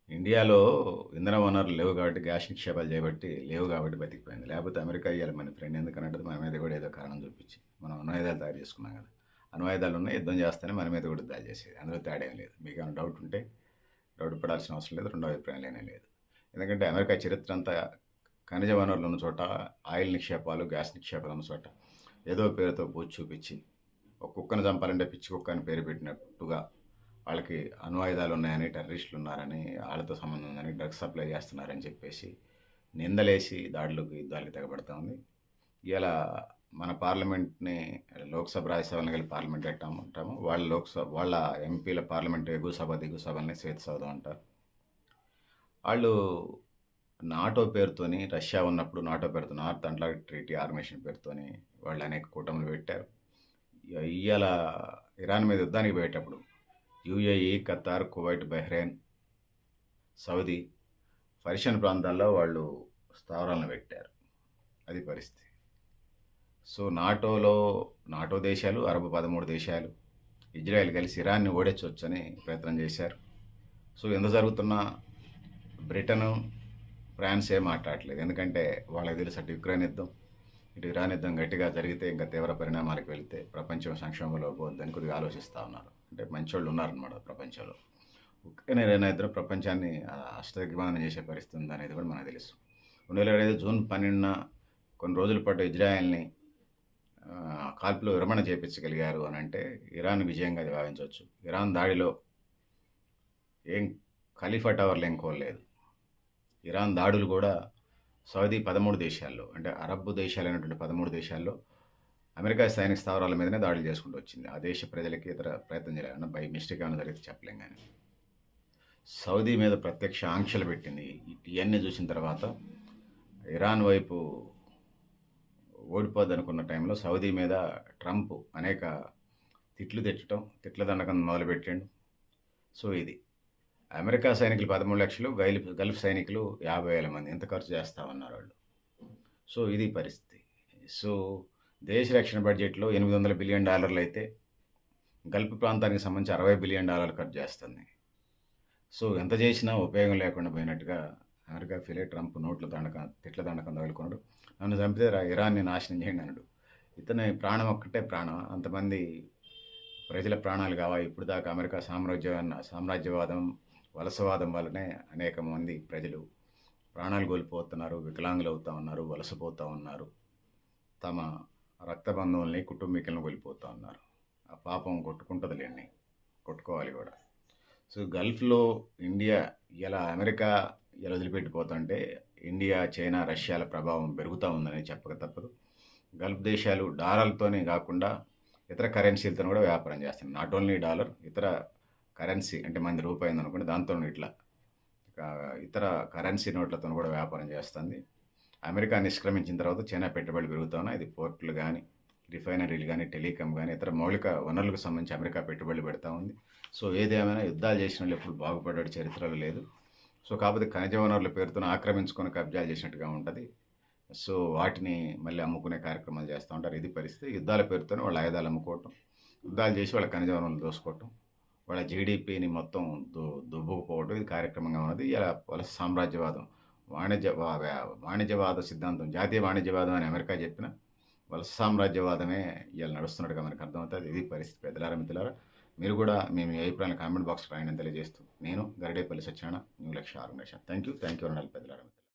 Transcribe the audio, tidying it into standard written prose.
ఇండియాలో ఇంధన వనరులు లేవు కాబట్టి గ్యాస్ నిక్షేపాలు చేయబట్టి లేవు కాబట్టి బతికిపోయింది. లేకపోతే అమెరికా ఇయ్యాలి మన ఫ్రెండ్ ఎందుకనంటది మన మీద కూడా ఏదో కారణం చూపించి. మనం అణ్వాయుధాలు తయారు చేసుకున్నాం కదా! అణ్వాయుధాలు ఉన్నాయి యుద్ధం చేస్తేనే మన మీద కూడా యుద్ధాలు చేసేది. అందులో తేడా ఏం లేదు. మీకేమైనా డౌట్ ఉంటే డౌట్ పడాల్సిన అవసరం లేదు. రెండో అభిప్రాయం లేనే లేదు. ఎందుకంటే అమెరికా చరిత్ర అంతా ఖనిజ వనరులు ఉన్న చోట, ఆయిల్ నిక్షేపాలు, గ్యాస్ నిక్షేపాలు ఉన్న చోట ఏదో పేరుతో బూచి చూపించి ఒక కుక్కను చంపాలంటే పిచ్చి కుక్క అని పేరు పెట్టినట్టుగా వాళ్ళకి అణ్వాయుధాలు ఉన్నాయని, టెర్రరిస్టులు ఉన్నారని, వాళ్ళతో సంబంధం ఉందని, డ్రగ్స్ సప్లై చేస్తున్నారని చెప్పేసి నిందలేసి దాడులకు, యుద్ధాలకు తెగబడతా ఉంది. ఇలా మన పార్లమెంట్ని లోక్సభ, రాజ్యసభలను కలిపి పార్లమెంట్ అంటాము. వాళ్ళ ఎంపీల పార్లమెంట్ ఎగువ సభ, దిగువ సభల్ని శ్వేతసౌధం అంటారు. వాళ్ళు నాటో పేరుతోని రష్యా ఉన్నప్పుడు నాటో పేరుతో నార్త్ అట్లాంటిక్ ట్రీటీ ఆర్గనైజేషన్ పేరుతోని వాళ్ళు అనేక కూటములు పెట్టారు. ఇవాళ ఇరాన్ మీద యుద్ధానికి పోయేటప్పుడు UAE, Qatar, Kuwait, Bahrain, Saudi, Persian ప్రాంతాల్లో వాళ్ళు స్థావరాలను పెట్టారు. అది పరిస్థితి. సో నాటో దేశాలు, అరబ్ 13 దేశాలు, ఇజ్రాయెల్ కలిసి ఇరాన్ని ఓడించవచ్చని ప్రయత్నం చేశారు. సో ఎంత జరుగుతున్నా బ్రిటను, ఫ్రాన్స్ ఏం మాట్లాడట్లేదు. ఎందుకంటే వాళ్ళకి తెలుసు అటు యుక్రెయిన్ యుద్ధం, ఇటు ఇరాన్ యుద్ధం గట్టిగా జరిగితే ఇంకా తీవ్ర పరిణామాలకు వెళితే ప్రపంచం సంక్షోభంలో పోద్దని కొద్దిగా ఆలోచిస్తూ ఉన్నారు. అంటే మంచోళ్ళు ఉన్నారనమాట ప్రపంచంలో. ఉక్రెయిన్ ఇరాన్ యుద్ధం ప్రపంచాన్ని అష్టదిగ్బంధనం చేసే పరిస్థితి ఉందనేది కూడా మనకు తెలుసు. 2025 జూన్ 12న కొన్ని రోజుల పాటు ఇజ్రాయెల్ని కాల్పులు విరమణ చేపించగలిగారు అని అంటే ఇరాన్ విజయంగా అది భావించవచ్చు. ఇరాన్ దాడిలో ఏం ఖలీఫా టవర్లు ఏం కోల్లేదు. ఇరాన్ దాడులు కూడా సౌదీ 13 దేశాల్లో, అంటే అరబ్ దేశాలైనటువంటి 13 దేశాల్లో అమెరికా సైనిక స్థావరాల మీదనే దాడులు చేసుకుంటూ వచ్చింది. ఆ దేశ ప్రజలకి ఇతర ప్రయత్నం చేయాలన్నా బై మిస్టేక్ ఏమైనా జరిగితే చెప్పలేం. కానీ సౌదీ మీద ప్రత్యక్ష ఆంక్షలు పెట్టింది. ఇవన్నీ చూసిన తర్వాత ఇరాన్ వైపు ఓడిపోద్ది అనుకున్న టైంలో సౌదీ మీద ట్రంప్ అనేక తిట్ల దండకం మొదలుపెట్టిండు. సో ఇది అమెరికా సైనికులు 13 లక్షలు, గల్ఫ్ సైనికులు 50,000 మంది. ఎంత ఖర్చు చేస్తామన్నారు వాళ్ళు. సో ఇది పరిస్థితి. సో దేశ రక్షణ బడ్జెట్లో $800 బిలియన్ అయితే గల్ఫ్ ప్రాంతానికి సంబంధించి $60 బిలియన్ ఖర్చు చేస్తుంది. సో ఎంత చేసినా ఉపయోగం లేకుండా పోయినట్టుగా అమెరికా ఫీలే ట్రంప్ తిట్ల దండకం తగులుకున్నాడు. నన్ను చంపితే ఇరాన్ని నాశనం చేయండి అన్నాడు. ఇతని ప్రాణం ఒక్కటే ప్రాణం, అంతమంది ప్రజల ప్రాణాలు కావా? ఇప్పుడు దాకా అమెరికా సామ్రాజ్యవాదం, వలసవాదం వల్లనే అనేక మంది ప్రజలు ప్రాణాలు కోల్పోతున్నారు, వికలాంగులు అవుతూ ఉన్నారు, వలసపోతూ ఉన్నారు, తమ రక్తబంధువుల్ని, కుటుంబీకులను కోల్పోతూ ఉన్నారు. ఆ పాపం కొట్టుకుంటుందిలేండి, కొట్టుకోవాలి కూడా. సో గల్ఫ్లో ఇండియా ఇలా అమెరికా ఇలా వదిలిపెట్టిపోతుంటే ఇండియా, చైనా, రష్యాల ప్రభావం పెరుగుతూ ఉందని చెప్పక తప్పదు. గల్ఫ్ దేశాలు డాలర్లతోనే కాకుండా ఇతర కరెన్సీలతో కూడా వ్యాపారం చేస్తున్నాయి. నాట్ ఓన్లీ డాలర్, ఇతర కరెన్సీ అంటే మంది రూపాయి ఉందనుకోండి, దాంతో ఇట్లా ఇతర కరెన్సీ నోట్లతో కూడా వ్యాపారం చేస్తుంది. అమెరికా నిష్క్రమించిన తర్వాత చైనా పెట్టుబడులు పెరుగుతూ ఉన్నాయి. ఇది పోర్టులు కానీ, రిఫైనరీలు కానీ, టెలికాం కానీ, ఇతర మౌలిక వనరులకు సంబంధించి అమెరికా పెట్టుబడులు పెడతా ఉంది. సో ఏదేమైనా యుద్ధాలు చేసిన వాళ్ళు ఎప్పుడు బాగుపడ్డాడు చరిత్రలో లేదు. సో కాకపోతే ఖనిజ వనరుల పేరుతో ఆక్రమించుకొని కబ్జాలు చేసినట్టుగా ఉంటుంది. సో వాటిని మళ్ళీ అమ్ముకునే కార్యక్రమాలు చేస్తూ ఉంటారు. ఇది పరిస్థితి. యుద్ధాల పేరుతోనే వాళ్ళ ఆయుధాలు అమ్ముకోవటం, యుద్ధాలు చేసి వాళ్ళ ఖనిజ వనరులు దోసుకోవటం, వాళ్ళ జీడిపిని మొత్తం దుబ్బుకుపోవటం ఇది కార్యక్రమంగా ఉన్నది. ఇలా వలస సామ్రాజ్యవాదం, వాణిజ్యవాద సిద్ధాంతం, జాతీయ వాణిజ్యవాదం అని అమెరికా చెప్పిన వలస సామ్రాజ్యవాదమే ఇలా నడుస్తున్నట్టుగా మనకు అర్థమవుతుంది. ఇది పరిస్థితి. పెద్దలారా, మిత్రులారా, మీరు కూడా మీ అభిప్రాయాన్ని కామెంట్ బాక్స్ రాయని తెలియజేస్తూ నేను గరిడేపల్లి సత్యనారాయణ, న్యూ లక్ష్య ఆర్గనైజేషన్. థ్యాంక్ యూ అనాలి పెద్దలారా.